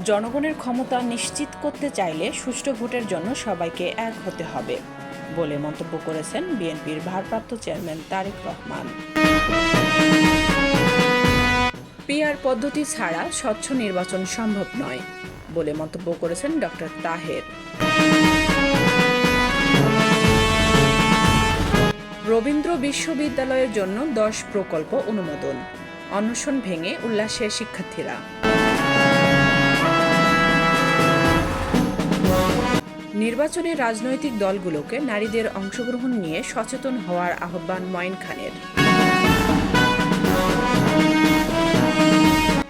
জনগণের ক্ষমতা নিশ্চিত করতে চাইলে সুষ্ঠু ভোটের জন্য সবাইকে এক হতে হবে বলে মন্তব্য করেছেন বিএনপির ভারপ্রাপ্ত চেয়ারম্যান তারেক রহমান। পিআর পদ্ধতি ছাড়া স্বচ্ছ নির্বাচন সম্ভব নয় বলে মন্তব্য করেছেন ডক্টর তাহের। রবীন্দ্র বিশ্ববিদ্যালয়ের জন্য 10 প্রকল্প অনুমোদন, অনশন ভেঙে উল্লাসের শিক্ষার্থীরা। নির্বাচনে রাজনৈতিক দলগুলোকে নারীদের অংশগ্রহণ নিয়ে সচেতন হওয়ার আহ্বান মঈন খানের।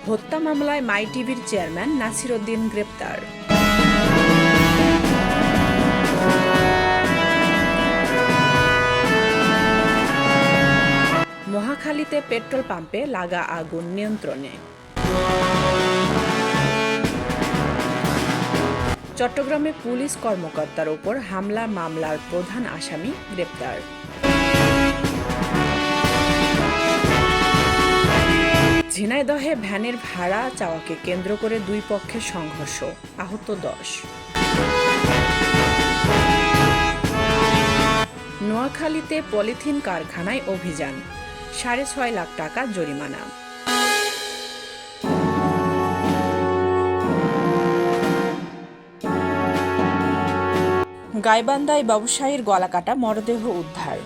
হত্যা মামলায় মাই টিভির চেয়ারম্যান নাসির উদ্দিন গ্রেপ্তার। মহাখালীতে পেট্রোল পাম্পে লাগা আগুন নিয়ন্ত্রণে। চট্টগ্রামে পুলিশ কর্মকর্তার ওপর হামলা মামলার প্রধান আসামি গ্রেপ্তার। ঝিনাইদহে ভ্যানের ভাড়া চাওয়াকে কেন্দ্র করে দুই পক্ষের সংঘর্ষ, আহত 10। নোয়াখালীতে পলিথিন কারখানায় অভিযান, 6.5 লাখ টাকা জরিমানা। গাইবান্ধায় ব্যবসায়ীর গলাকাটা মরদেহ উদ্ধার।